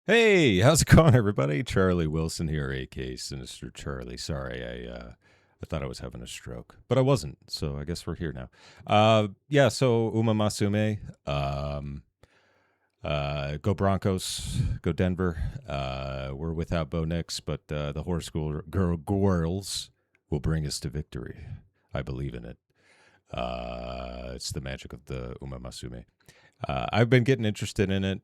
Hey, how's it going, everybody? Charlie Wilson here, aka Sinister Charlie. Sorry, I thought I was having a stroke, but I wasn't. So I guess we're here now. Yeah. So Umamusume, go Broncos, go Denver. We're without Bo Nix, but the horse girls will bring us to victory. I believe in it. It's the magic of the Umamusume. I've been getting interested in it.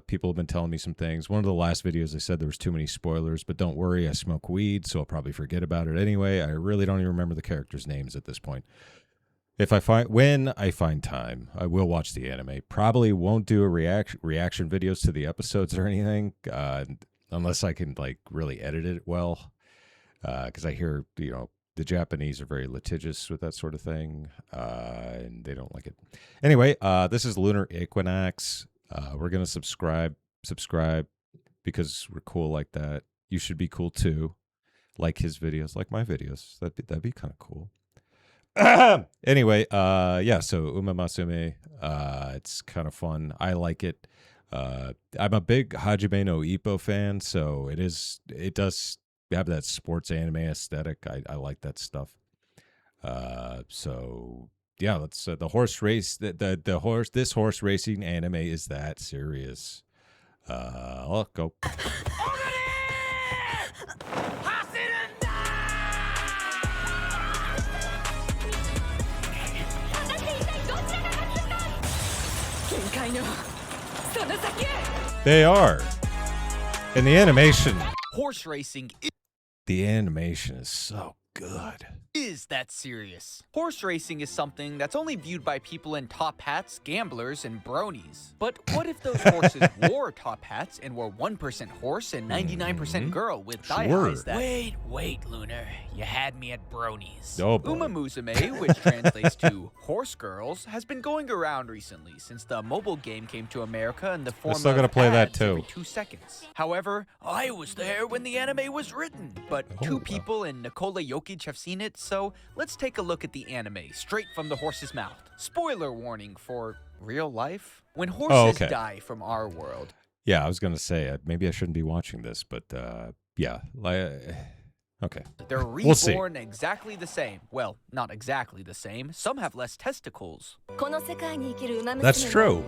People have been telling me some things. One of the last videos, I said there was too many spoilers, but don't worry, I smoke weed, so I'll probably forget about it anyway. I really don't even remember the characters' names at this point. When I find time, I will watch the anime. Probably won't do a reaction videos to the episodes or anything, unless I can like really edit it well. Because I hear the Japanese are very litigious with that sort of thing, and they don't like it. Anyway, this is LunarEquinox. We're gonna subscribe because we're cool like that. You should be cool too, like his videos, like my videos. That'd be kind of cool. Anyway, yeah. So Umamusume, it's kind of fun. I like it. I'm a big Hajime no Ippo fan, so it does have that sports anime aesthetic. I like that stuff. So yeah, let's the horse race. The horse. This horse racing anime is that serious. I'll go. They are, and the animation. Horse racing The animation is so good. is that serious. Horse racing is something that's only viewed by people in top hats, gamblers, and bronies. But what if those horses wore top hats and were 1% horse and 99% girl with thigh highs that— Wait, Lunar. You had me at bronies. Oh, boy. Umamusume, which translates to horse girls, has been going around recently since the mobile game came to America in the form still of gonna play that ads too. every 2 seconds. However, I was there when the anime was written, but two people in Nikola Jokic have seen it, so let's take a look at the anime straight from the horse's mouth. Spoiler warning for real life. When horses die from our world. Yeah, I was gonna say maybe I shouldn't be watching this, but yeah, okay. They're reborn exactly the same. Well, not exactly the same. Some have less testicles. That's true.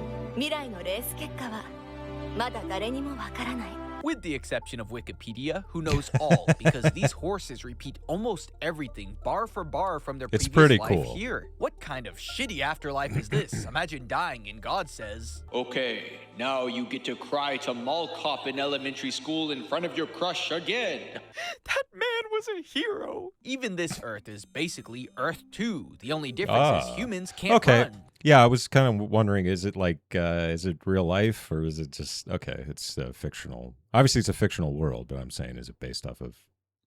With the exception of Wikipedia, who knows all, because these horses repeat almost everything, bar for bar, from their It's previous pretty life cool. here. What kind of shitty afterlife is this? Imagine dying and God says, Okay, now you get to cry to Mall Cop in elementary school in front of your crush again. that man was a hero. Even this Earth is basically Earth 2. The only difference is humans can't run. Yeah, I was kind of wondering, is it real life, or is it just, okay, it's fictional. Obviously, it's a fictional world, but I'm saying, is it based off of,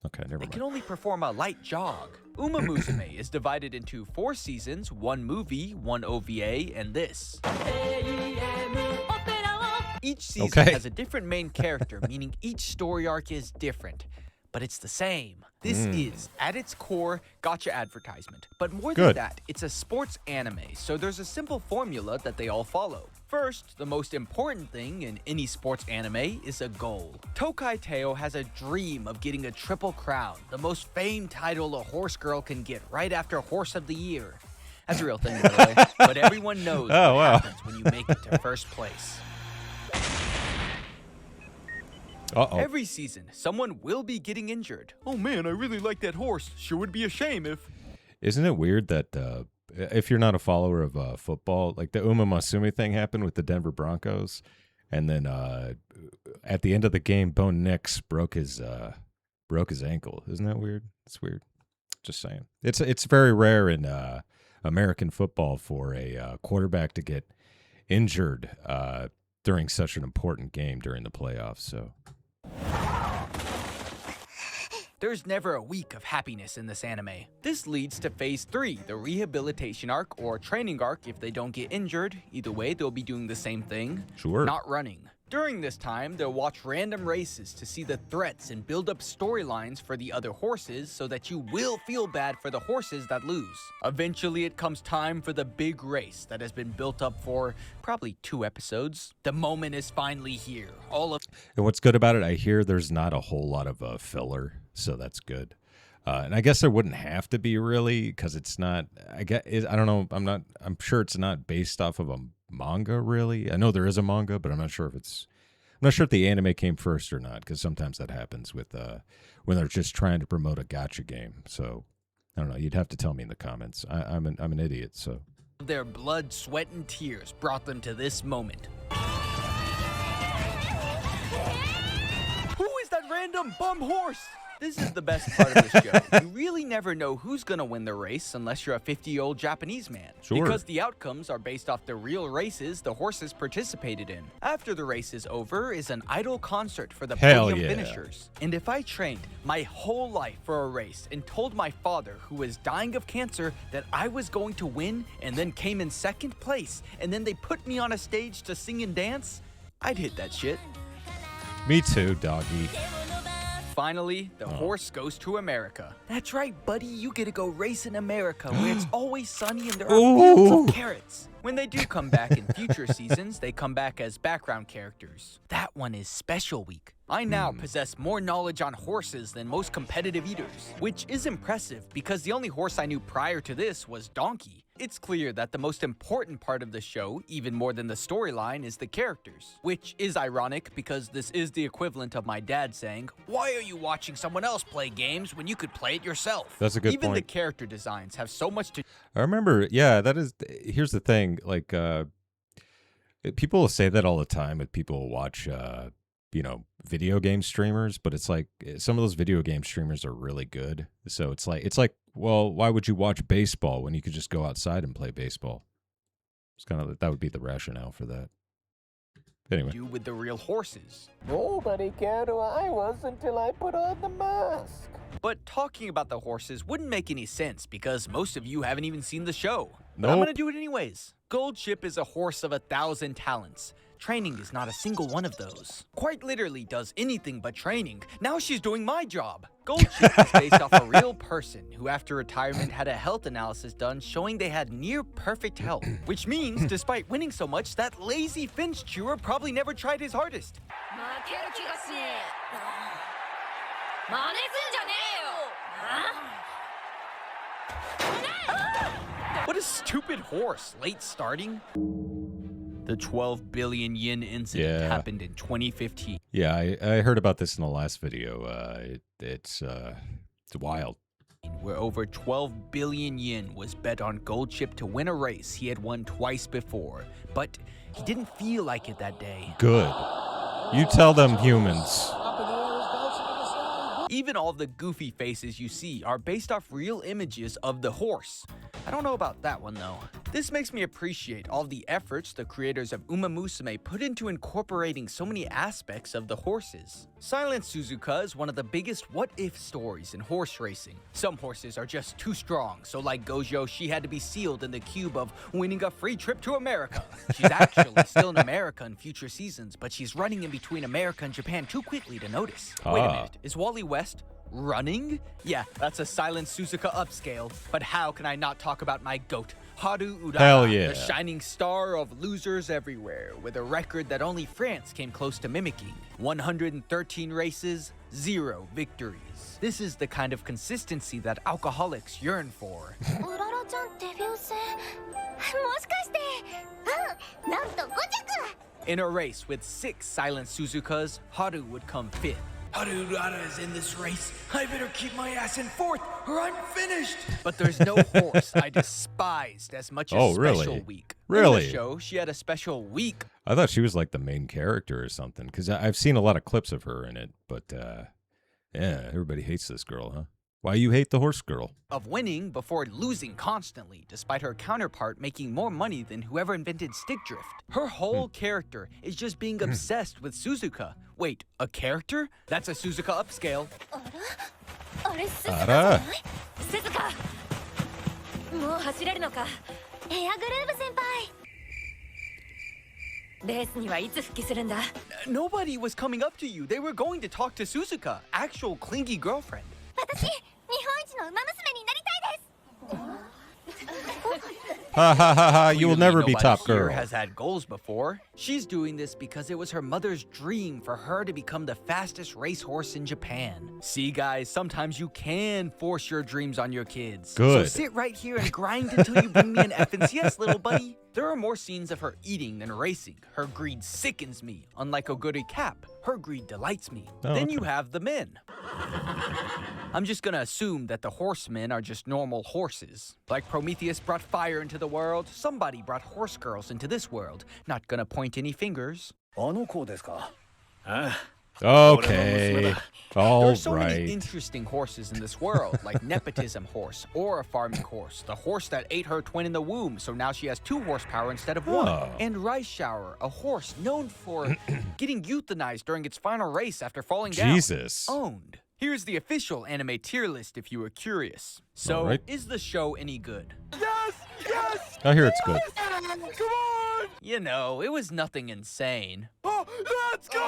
okay, never They mind. can only perform a light jog. Umamusume is divided into 4 seasons, 1 movie, 1 OVA, and this. Each season has a different main character, meaning each story arc is different. But it's the same. This is, at its core, gotcha advertisement. But more than that, it's a sports anime, so there's a simple formula that they all follow. First, the most important thing in any sports anime is a goal. Tokai Teo has a dream of getting a triple crown, the most famed title a horse girl can get right after Horse of the Year. That's a real thing, by the way, but everyone knows what happens when you make it to first place. Every season, someone will be getting injured. Oh man, I really like that horse. Sure would be a shame if... Isn't it weird that if you're not a follower of football, like the Umamusume thing happened with the Denver Broncos, and then at the end of the game, Bo Nix broke his ankle. Isn't that weird? It's weird. Just saying. It's very rare in American football for a quarterback to get injured during such an important game during the playoffs. So. There's never a week of happiness in this anime. This leads to phase 3, the rehabilitation arc or training arc if they don't get injured. Either way, they'll be doing the same thing. Sure. Not running. During this time, they'll watch random races to see the threats and build up storylines for the other horses so that you will feel bad for the horses that lose. Eventually, it comes time for the big race that has been built up for probably 2 episodes. The moment is finally here. And what's good about it, I hear there's not a whole lot of filler, so that's good. And I guess there wouldn't have to be really, because it's not. I don't know. I'm sure it's not based off of a manga really. I know there is a manga, but I'm not sure if the anime came first or not, because sometimes that happens with when they're just trying to promote a gacha game. So I don't know. You'd have to tell me in the comments. I'm an idiot. So their blood, sweat, and tears brought them to this moment. Who is that random bum horse? This is the best part of the show. You really never know who's gonna win the race unless you're a 50-year-old Japanese man. Sure. Because the outcomes are based off the real races the horses participated in. After the race is over is an idol concert for the podium finishers. And if I trained my whole life for a race and told my father, who was dying of cancer, that I was going to win and then came in 2nd place and then they put me on a stage to sing and dance, I'd hit that shit. Me too, doggy. Finally, the horse goes to America. That's right, buddy. You get to go race in America, where it's always sunny and there are fields of carrots. When they do come back in future seasons, they come back as background characters. That one is Special Week. I now possess more knowledge on horses than most competitive eaters, which is impressive because the only horse I knew prior to this was Donkey. It's clear that the most important part of the show, even more than the storyline, is the characters. Which is ironic because this is the equivalent of my dad saying, "Why are you watching someone else play games when you could play it yourself?" That's a good point. Even the character designs have so much to... I remember, yeah, here's the thing, like, people will say that all the time, but people watch, video game streamers, but it's like, some of those video game streamers are really good. So it's like, well, why would you watch baseball when you could just go outside and play baseball? It's kind of, that would be the rationale for that. Anyway. Do with the real horses. Nobody cared who I was until I put on the mask. But talking about the horses wouldn't make any sense because most of you haven't even seen the show. But Nope. I'm gonna do it anyways. Goldship is a horse of 1,000 talents. Training is not a single one of those. Quite literally does anything but training. Now she's doing my job. Goldship is based off a real person who after retirement had a health analysis done showing they had near perfect health. Which means, despite winning so much, that lazy Finch chewer probably never tried his hardest. What a stupid horse, late starting. The 12 billion yen incident happened in 2015. Yeah, I heard about this in the last video. It's wild. Where over 12 billion yen was bet on Goldship to win a race he had won twice before. But he didn't feel like it that day. Good. You tell them, humans. Even all the goofy faces you see are based off real images of the horse. I don't know about that one though. This makes me appreciate all the efforts the creators of Umamusume put into incorporating so many aspects of the horses. Silent Suzuka is one of the biggest what-if stories in horse racing. Some horses are just too strong, so like Gojo, she had to be sealed in the cube of winning a free trip to America. She's actually still in America in future seasons, but she's running in between America and Japan too quickly to notice. Wait a minute, is Wally West running? Yeah, that's a Silent Suzuka upscale, but how can I not talk about my goat, Haru Urara, Hell yeah. the shining star of losers everywhere, with a record that only France came close to mimicking. 113 races, 0 victories. This is the kind of consistency that alcoholics yearn for. In a race with 6 Silent Suzukas, Haru would come 5th. Haru Urara is in this race. I better keep my ass in 4th or I'm finished. But there's no horse I despised as much as Special Week. Really? In the show, she had a special week. I thought she was like the main character or something, because I've seen a lot of clips of her in it, but yeah, everybody hates this girl, huh? Why you hate the horse girl? Of winning before losing constantly, despite her counterpart making more money than whoever invented stick drift. Her whole character is just being obsessed with Suzuka. Wait, a character? That's a Suzuka upscale. Ara. Nobody was coming up to you. They were going to talk to Suzuka, actual clingy girlfriend. Ha ha ha ha, you will Clearly never be nobody top here girl. has had goals before. She's doing this because it was her mother's dream for her to become the fastest racehorse in Japan. See, guys, sometimes you can force your dreams on your kids. Good. So sit right here and grind until you bring me an effing yes, little buddy. There are more scenes of her eating than racing. Her greed sickens me. Unlike Oguri Cap, her greed delights me. Oh, then okay. you have the men. I'm just gonna assume that the horsemen are just normal horses. Like Prometheus brought fire into the world, somebody brought horse girls into this world. Not gonna point any fingers. Okay. All There are so many right. interesting horses in this world, like nepotism horse or a farming horse, the horse that ate her twin in the womb, so now she has 2 horsepower instead of 1. Oh. And Rice Shower, a horse known for getting euthanized during its final race after falling down. Jesus. Owned. Here's the official anime tier list if you were curious. So, All right. is the show any good? I hear it's good. Come on! You know, it was nothing insane. Oh, let's go!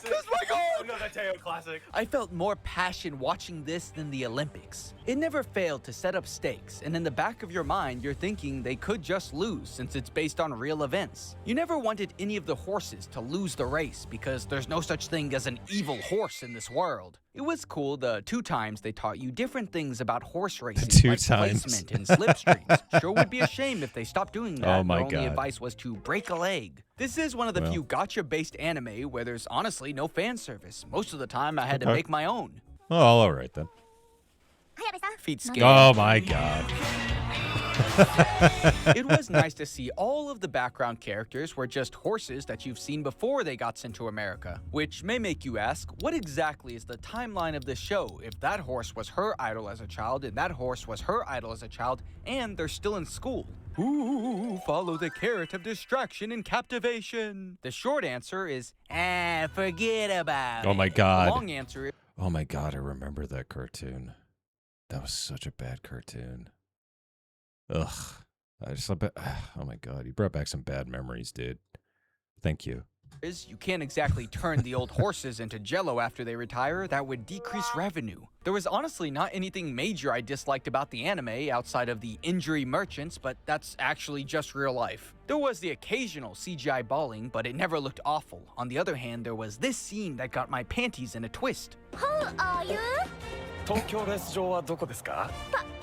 That's my goal! Another Teo classic. I felt more passion watching this than the Olympics. It never failed to set up stakes, and in the back of your mind, you're thinking they could just lose since it's based on real events. You never wanted any of the horses to lose the race because there's no such thing as an evil horse in this world. It was cool the 2 times they taught you different things about horse racing, 2 like times. placement and slipstreams. Sure would be a shame if they stopped doing that. Oh my Their only God. advice was to break a leg. This is one of the Well. few gacha-based anime where there's honestly no fan service. Most of the time, I had to Okay. make my own. Oh, all right then. Feet skin. Oh my God. It was nice to see all of the background characters were just horses that you've seen before they got sent to America. Which may make you ask, what exactly is the timeline of the show if that horse was her idol as a child and that horse was her idol as a child and they're still in school? Ooh, follow the carrot of distraction and captivation. The short answer is, forget about it. Oh my God. The long answer is, Oh my God, I remember that cartoon. That was such a bad cartoon. Ugh. Oh my God, you brought back some bad memories, dude. Thank you. you can't exactly turn the old horses into jello after they retire. That would decrease revenue. There was honestly not anything major I disliked about the anime outside of the injury merchants, but that's actually just real life. There was the occasional CGI balling, but it never looked awful. On the other hand, there was this scene that got my panties in a twist. Who are you? 東京レース場はどこですか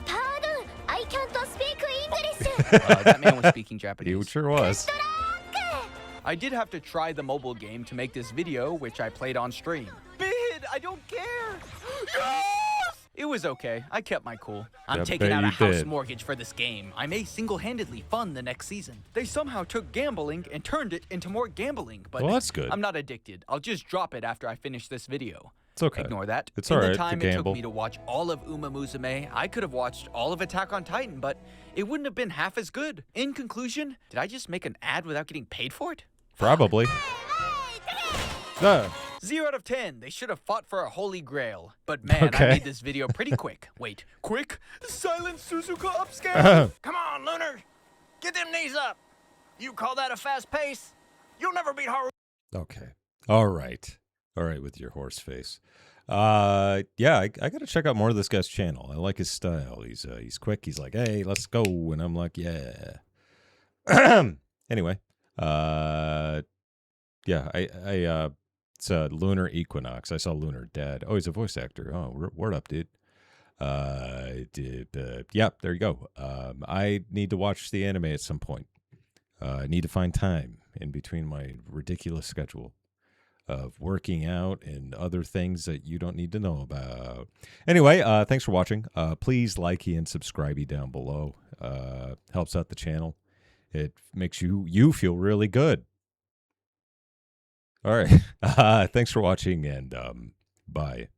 Pardon, I can't speak English. That man was speaking He Japanese. sure was. I did have to try the mobile game to make this video, which I played on stream. Bid, I don't care. Yes! It was okay. I kept my cool. I'm I taking bet out a you house did. mortgage for this game. I may single-handedly fund the next season. They somehow took gambling and turned it into more gambling, but Well, that's good. I'm not addicted. I'll just drop it after I finish this video. It's okay. Ignore that. It's In all right the to time it took gamble. me to watch all of Umamusume, I could have watched all of Attack on Titan, but it wouldn't have been half as good. In conclusion, did I just make an ad without getting paid for it? Probably. 0 out of 10. They should have fought for a holy grail. But man, Okay. I made this video pretty quick. Wait, quick? Silent Suzuka upscale! Come on, Lunar! Get them knees up! You call that a fast pace? You'll never beat Haru. Okay. All right. All right with your horse face. Yeah, I got to check out more of this guy's channel. I like his style. He's quick. He's like, "Hey, let's go." And I'm like, "Yeah." Anyway, yeah, it's LunarEquinox. I saw Lunar Dad. Oh, he's a voice actor. Oh, word up, dude. Yeah, there you go. I need to watch the anime at some point. I need to find time in between my ridiculous schedule of working out and other things that you don't need to know about. Anyway, thanks for watching. Please like and subscribe down below. Helps out the channel. It makes you feel really good. All right. Thanks for watching, and bye.